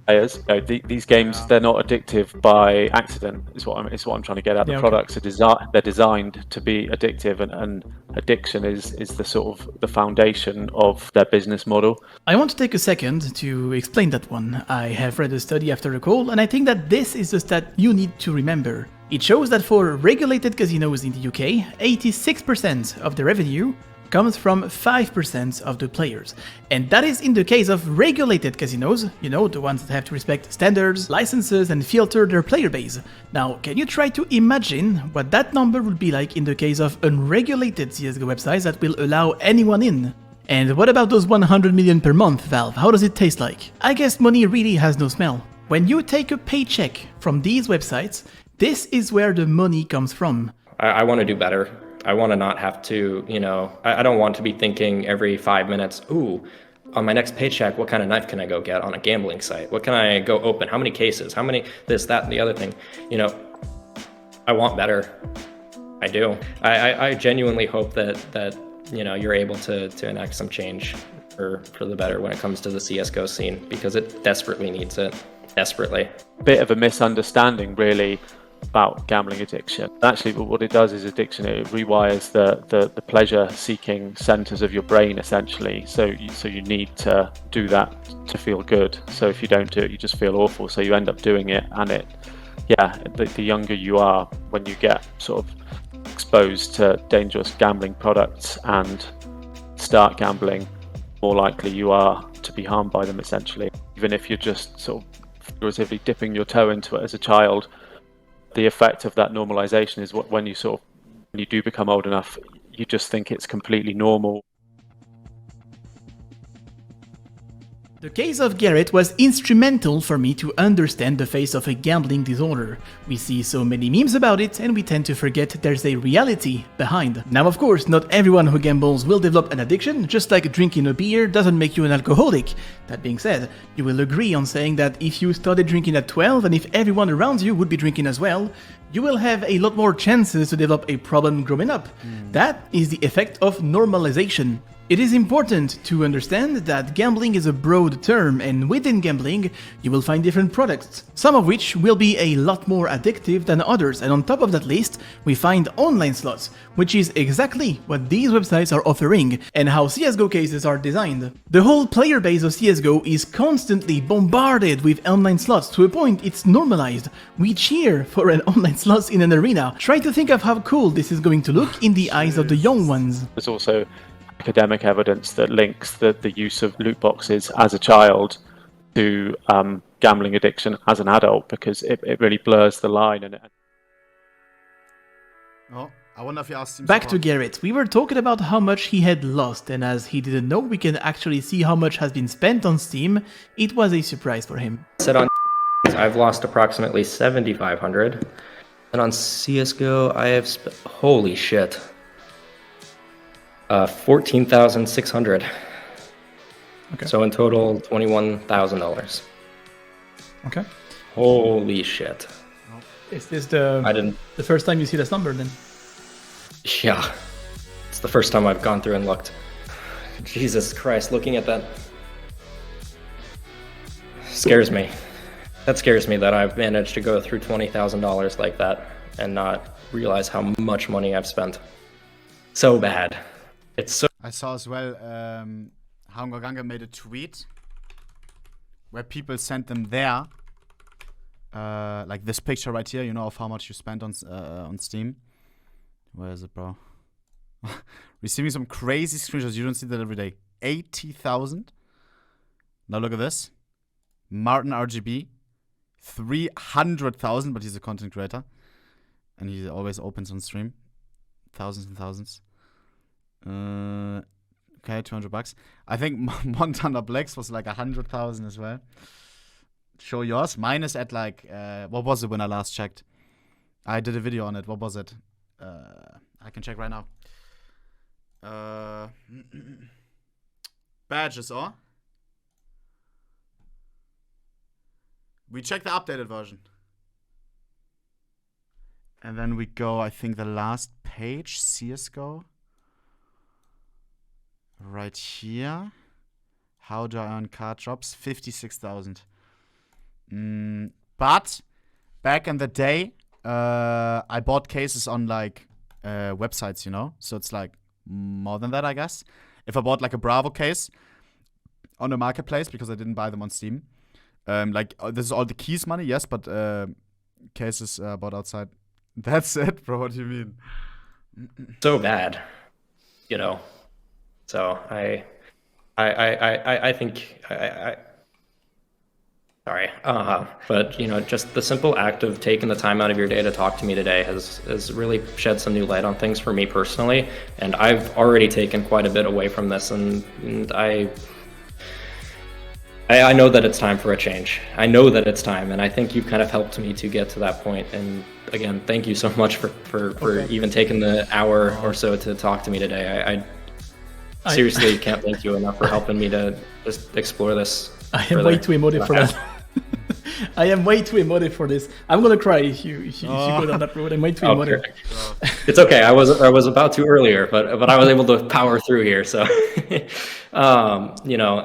S14: players. These games, they're not addictive by accident. Is what I'm trying to get at. The products are they're designed to be addictive, and addiction is the sort of the foundation of their business model.
S2: I want to take a second to explain that one. I have read a study after the call, and I think that this is the stat you need to remember. It shows that for regulated casinos in the UK, 86% of the revenue comes from 5% of the players. And that is in the case of regulated casinos, the ones that have to respect standards, licenses, and filter their player base. Now, can you try to imagine what that number would be like in the case of unregulated CSGO websites that will allow anyone in? And what about those 100 million per month, Valve? How does it taste like? I guess money really has no smell. When you take a paycheck from these websites, this is where the money comes from.
S15: I want to do better. I want to not have to, I don't want to be thinking every 5 minutes, ooh, on my next paycheck, what kind of knife can I go get on a gambling site? What can I go open? How many cases? How many this, that, and the other thing? I want better. I do. I genuinely hope that you're able to enact some change for the better when it comes to the CSGO scene, because it desperately needs it. Desperately.
S14: Bit of a misunderstanding, really, about gambling addiction. Actually, what it does is addiction, it rewires the pleasure-seeking centers of your brain, essentially. So you need to do that to feel good. So if you don't do it, you just feel awful. So you end up doing it, and the younger you are, when you get sort of exposed to dangerous gambling products and start gambling, more likely you are to be harmed by them, essentially. Even if you're just sort of figuratively dipping your toe into it as a child, the effect of that normalization is when you do become old enough, you just think it's completely normal.
S2: The case of Garrett was instrumental for me to understand the face of a gambling disorder. We see so many memes about it and we tend to forget there's a reality behind. Now of course, not everyone who gambles will develop an addiction, just like drinking a beer doesn't make you an alcoholic. That being said, you will agree on saying that if you started drinking at 12 and if everyone around you would be drinking as well, you will have a lot more chances to develop a problem growing up. That is the effect of normalization. It is important to understand that gambling is a broad term, and within gambling, you will find different products, some of which will be a lot more addictive than others, and on top of that list, we find online slots, which is exactly what these websites are offering, and how CSGO cases are designed. The whole player base of CSGO is constantly bombarded with online slots to a point it's normalized. We cheer for an online slots in an arena. Try to think of how cool this is going to look in the eyes of the young ones.
S14: There's also academic evidence that links the use of loot boxes as a child to gambling addiction as an adult, because it really blurs the line.
S1: Oh, I wonder if you asked him.
S2: Back to Garrett. We were talking about how much he had lost, and as he didn't know we can actually see how much has been spent on Steam, it was a surprise for him.
S15: Said on I've lost approximately 7,500, and on CSGO I have holy shit. 14,600.
S2: Okay.
S15: So in total, $21,000.
S2: Okay.
S15: Holy shit.
S2: Is this the first time you see this number then?
S15: Yeah. It's the first time I've gone through and looked. Jesus Christ, looking at that scares me. That scares me that I've managed to go through $20,000 like that and not realize how much money I've spent. So bad. It's so.
S1: I saw as well, Hangoganga made a tweet where people sent them there, like this picture right here, you know, of how much you spent on Steam. Where is it, bro? Receiving some crazy screenshots. You don't see that every day. 80,000. Now look at this. Martin RGB, 300,000, but he's a content creator, and he always opens on stream. Thousands and thousands. Okay, $200. I think Montana Blacks was like 100,000 as well. Show yours. Mine is at like what was it when I last checked? I did a video on it. What was it? I can check right now. Badges, or? We check the updated version. And then we go, I think, the last page, CSGO. Right here. How do I earn card drops? 56,000. But back in the day, I bought cases on like websites, you know? So it's like more than that, I guess. If I bought like a Bravo case on a marketplace, because I didn't buy them on Steam. This is all the keys money, yes, but cases bought outside. That's it, bro. What do you mean?
S15: So bad, you know. So I think sorry, but you know, just the simple act of taking the time out of your day to talk to me today has really shed some new light on things for me personally, and I've already taken quite a bit away from this, and I know that it's time for a change. I know that it's time, and I think you've kind of helped me to get to that point. And again, thank you so much for even taking the hour or so to talk to me today. I seriously can't thank you enough for helping me to just explore this.
S2: I am way too emotive for that. I am way too emotive for this. I'm gonna cry if you go down that road. I'm way too emotive.
S15: It's okay. I was about to earlier, but I was able to power through here. So, you know,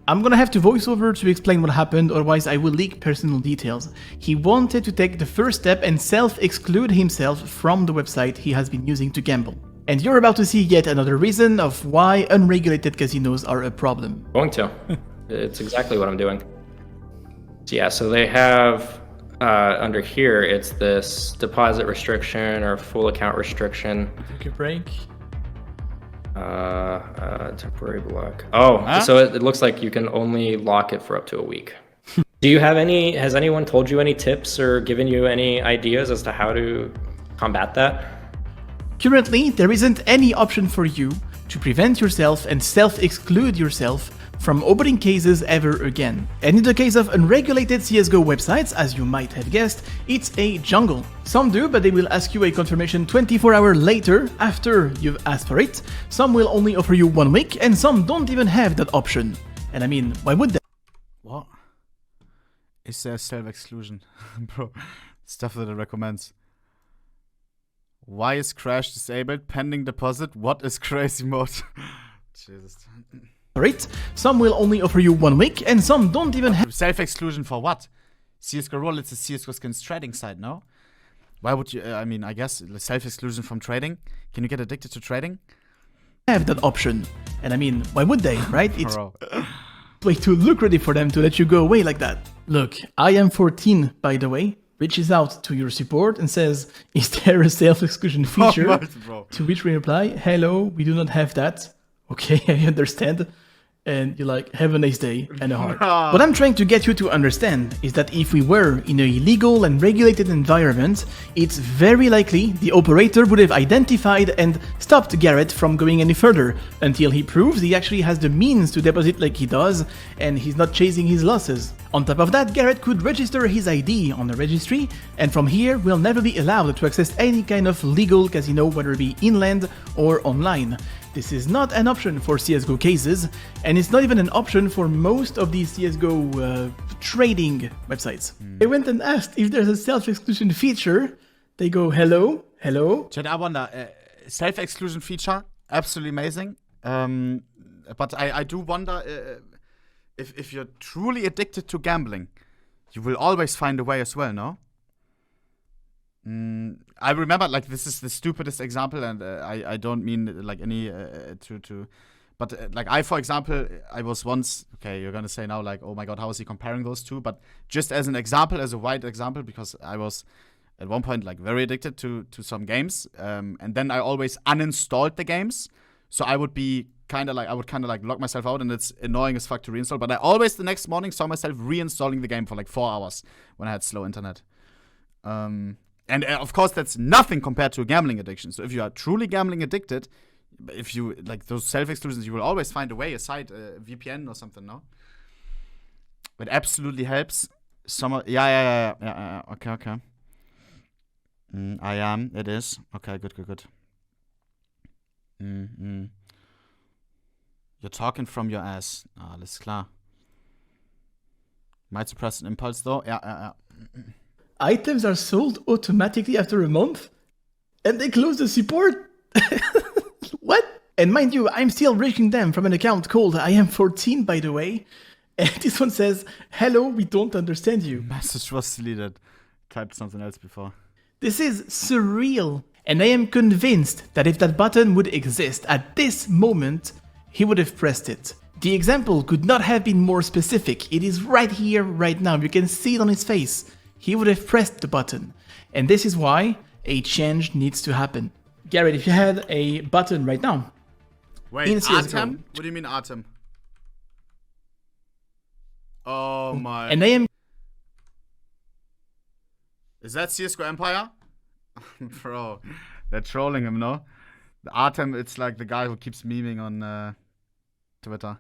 S2: I'm gonna have to voice over to explain what happened, otherwise I will leak personal details. He wanted to take the first step and self-exclude himself from the website he has been using to gamble. And you're about to see yet another reason of why unregulated casinos are a problem.
S15: Going to. It's exactly what I'm doing. So yeah, so they have, under here, it's this deposit restriction or full account restriction.
S2: Take a break.
S15: Temporary block. Oh, so it looks like you can only lock it for up to a week. Do you have any, has anyone told you any tips or given you any ideas as to how to combat that?
S2: Currently, there isn't any option for you to prevent yourself and self-exclude yourself from opening cases ever again. And in the case of unregulated CSGO websites, as you might have guessed, it's a jungle. Some do, but they will ask you a confirmation 24 hours later after you've asked for it. Some will only offer you 1 week, and some don't even have that option. And I mean, why would they?
S1: What? Is there self-exclusion? Bro, stuff that it recommends. Why is crash disabled? Pending deposit? What is crazy mode? Jesus.
S2: Some will only offer you 1 week, and some don't even have
S1: self-exclusion for what? CSGO role, it's a CSGO skins trading site, no? Why would you, I mean, I guess self-exclusion from trading? Can you get addicted to trading?
S2: Have that option. And I mean, why would they, right? It's way too lucrative for them to let you go away like that. Look, I am 14, by the way, reaches out to your support and says, is there a self-exclusion feature? To which we reply, hello, we do not have that. Okay, I understand. And you're like, have a nice day, and a heart. What I'm trying to get you to understand is that if we were in a legal and regulated environment, it's very likely the operator would have identified and stopped Garrett from going any further until he proves he actually has the means to deposit like he does, and he's not chasing his losses. On top of that, Garrett could register his ID on the registry, and from here will never be allowed to access any kind of legal casino, whether it be inland or online. This is not an option for CSGO cases, and it's not even an option for most of these CSGO trading websites. They went and asked if there's a self-exclusion feature. They go, hello, hello.
S1: Chat, I wonder, self-exclusion feature, absolutely amazing. But I do wonder if you're truly addicted to gambling, you will always find a way as well, no? I remember, like, this is the stupidest example, and I don't mean like any but like I, for example, I was once, okay, you're gonna say now like, oh my god, how is he comparing those two? But just as an example, as a wide example, because I was at one point like very addicted to some games, and then I always uninstalled the games, so I would be kind of like lock myself out, and it's annoying as fuck to reinstall. But I always the next morning saw myself reinstalling the game for like 4 hours when I had slow internet. And of course, that's nothing compared to a gambling addiction. So if you are truly gambling addicted, if you like those self-exclusions, you will always find a way aside VPN or something, no? It absolutely helps. Yeah. Okay. I am. It is. Okay, good. You're talking from your ass. Alles klar. Might suppress an impulse though. Yeah.
S2: Items are sold automatically after a month, and they close the support? What? And mind you, I'm still reaching them from an account called I am 14, by the way. And this one says, hello, we don't understand you.
S1: Message was deleted. Typed something else before.
S2: This is surreal. And I am convinced that if that button would exist at this moment, he would have pressed it. The example could not have been more specific. It is right here, right now. You can see it on his face. He would have pressed the button. And this is why a change needs to happen. Garrett, if you had a button right now.
S1: Wait, Artem? What do you mean Artem? Oh my.
S2: And I am.
S1: Is that CSGO Empire? Bro, they're trolling him, no? The Artem, it's like the guy who keeps memeing on Twitter.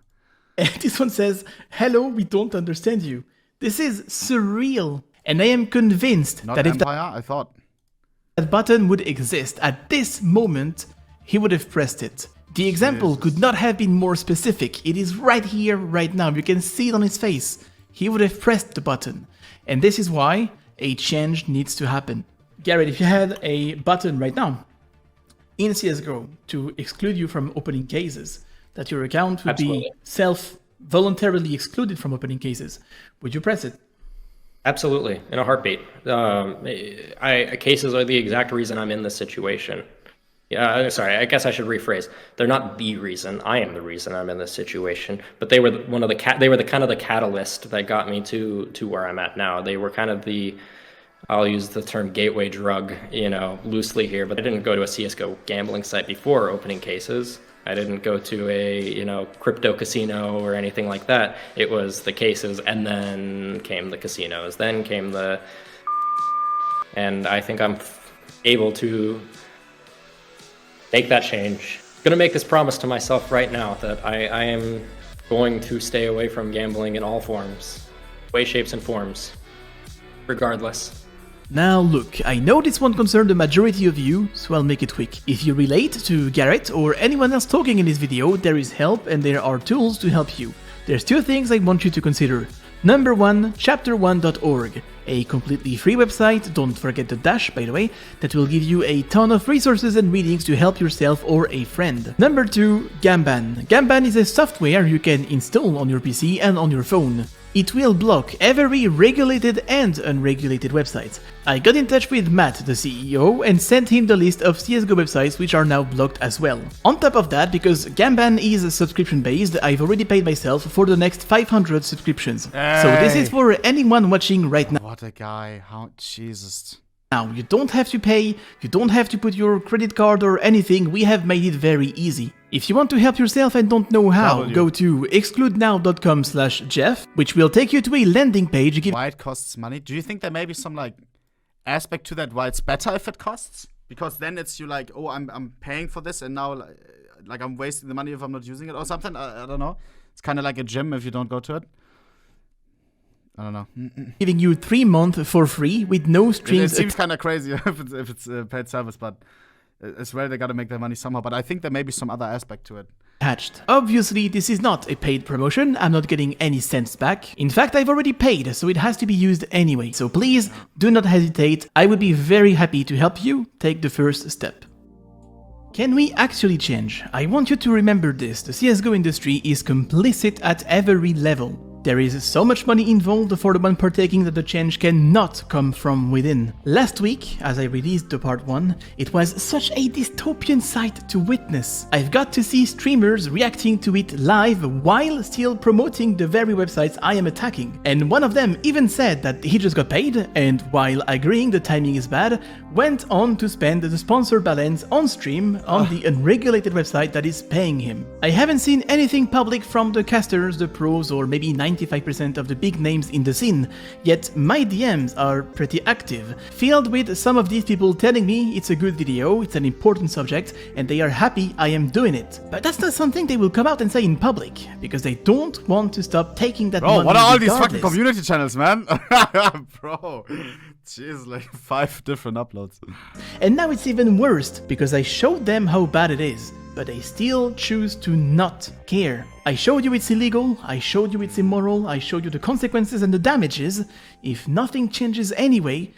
S2: And this one says, hello, we don't understand you. This is surreal. And I am convinced
S1: Not
S2: that if
S1: Empire, I thought
S2: that button would exist at this moment, he would have pressed it. The example could not have been more specific. It is right here, right now. You can see it on his face. He would have pressed the button. And this is why a change needs to happen. Garrett, if you had a button right now in CSGO to exclude you from opening cases, that your account would be voluntarily excluded from opening cases, would you press it?
S15: Absolutely, in a heartbeat. Cases are the exact reason I'm in this situation. Sorry, I guess I should rephrase. They're not the reason. I am the reason I'm in this situation. But they were they were the kind of the catalyst that got me to where I'm at now. They were kind of the, I'll use the term gateway drug, loosely here. But I didn't go to a CSGO gambling site before opening cases. I didn't go to a, crypto casino or anything like that. It was the cases, and then came the casinos, then came and I think I'm able to make that change. I'm gonna make this promise to myself right now that I am going to stay away from gambling in all forms, way, shapes, and forms, regardless.
S2: Now look, I know this won't concern the majority of you, so I'll make it quick. If you relate to Garrett or anyone else talking in this video, there is help and there are tools to help you. There's two things I want you to consider. Number one, chapter1.org, a completely free website, don't forget the dash by the way, that will give you a ton of resources and readings to help yourself or a friend. Number two, Gamban. Gamban is a software you can install on your PC and on your phone. It will block every regulated and unregulated website. I got in touch with Matt, the CEO, and sent him the list of CSGO websites which are now blocked as well. On top of that, because Gamban is subscription based, I've already paid myself for the next 500 subscriptions.
S1: Hey.
S2: So this is for anyone watching right now.
S1: What a guy, how Jesus.
S2: Now, you don't have to pay, you don't have to put your credit card or anything, we have made it very easy. If you want to help yourself and don't know how, go to excludenow.com/Jeff, which will take you to a landing page.
S1: Why it costs money? Do you think there may be some aspect to that why it's better if it costs? Because then it's oh, I'm paying for this and now I'm wasting the money if I'm not using it or something. I don't know. It's kind of like a gym if you don't go to it. I don't know.
S2: Giving you 3 months for free with no strings.
S1: It seems kind of crazy if it's a paid service, but as well they gotta make their money somehow. But I think there may be some other aspect to it.
S2: Attached. Obviously, this is not a paid promotion. I'm not getting any cents back. In fact, I've already paid, so it has to be used anyway. So please do not hesitate. I would be very happy to help you take the first step. Can we actually change? I want you to remember this. The CSGO industry is complicit at every level. There is so much money involved for the one partaking that the change cannot come from within. Last week, as I released the part 1, it was such a dystopian sight to witness. I've got to see streamers reacting to it live while still promoting the very websites I am attacking. And one of them even said that he just got paid, and while agreeing the timing is bad, went on to spend the sponsor balance on stream on the unregulated website that is paying him. I haven't seen anything public from the casters, the pros, or maybe 95% of the big names in the scene, yet my DMs are pretty active, filled with some of these people telling me it's a good video, it's an important subject, and they are happy I am doing it. But that's not something they will come out and say in public, because they don't want to stop taking that money.
S1: Bro, what are all these
S2: regardless.
S1: fucking community channels, man? Bro, jeez, 5 different uploads.
S2: And now it's even worse, because I showed them how bad it is, but they still choose to not care. I showed you it's illegal, I showed you it's immoral, I showed you the consequences and the damages. If nothing changes anyway,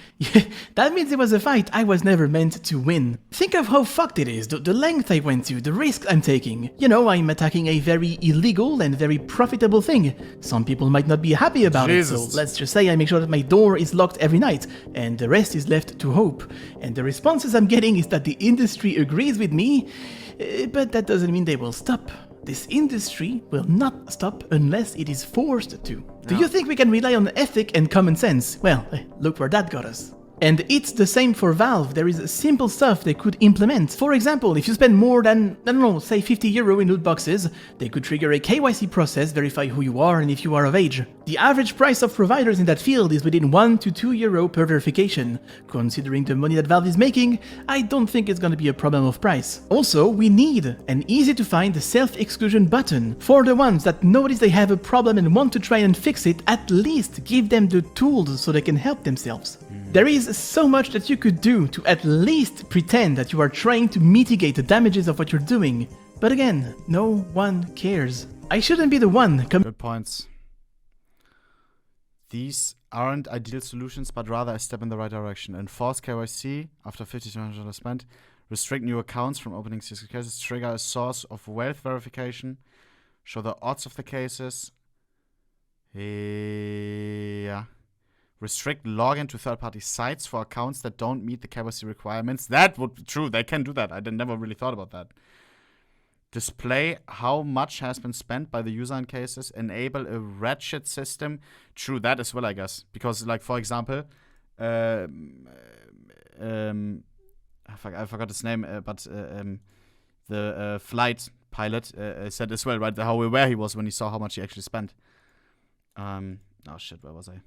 S2: that means it was a fight I was never meant to win. Think of how fucked it is, the length I went to, the risk I'm taking. You know, I'm attacking a very illegal and very profitable thing. Some people might not be happy about it, so let's just say I make sure that my door is locked every night, and the rest is left to hope. And the responses I'm getting is that the industry agrees with me, but that doesn't mean they will stop. This industry will not stop unless it is forced to. Do you think we can rely on ethic and common sense? Well, look where that got us. And it's the same for Valve. There is simple stuff they could implement. For example, if you spend more than, I don't know, say 50 euro in loot boxes, they could trigger a KYC process, verify who you are and if you are of age. The average price of providers in that field is within 1 to 2 euro per verification. Considering the money that Valve is making, I don't think it's gonna be a problem of price. Also, we need an easy to find self-exclusion button. For the ones that notice they have a problem and want to try and fix it, at least give them the tools so they can help themselves. There is so much that you could do to at least pretend that you are trying to mitigate the damages of what you're doing. But again, no one cares. I shouldn't be the one.
S1: Good points. These aren't ideal solutions, but rather a step in the right direction. Enforce KYC after $50 spent. Restrict new accounts from opening CSGO cases. Trigger a source of wealth verification. Show the odds of the cases. Yeah. Restrict login to third-party sites for accounts that don't meet the KYC requirements. That would be true. They can do that. I never really thought about that. Display how much has been spent by the user in cases. Enable a ratchet system. True, that as well, I guess. Because, like, for example, I forgot his name, but the flight pilot, said as well, right? How aware he was when he saw how much he actually spent. Oh shit, where was I?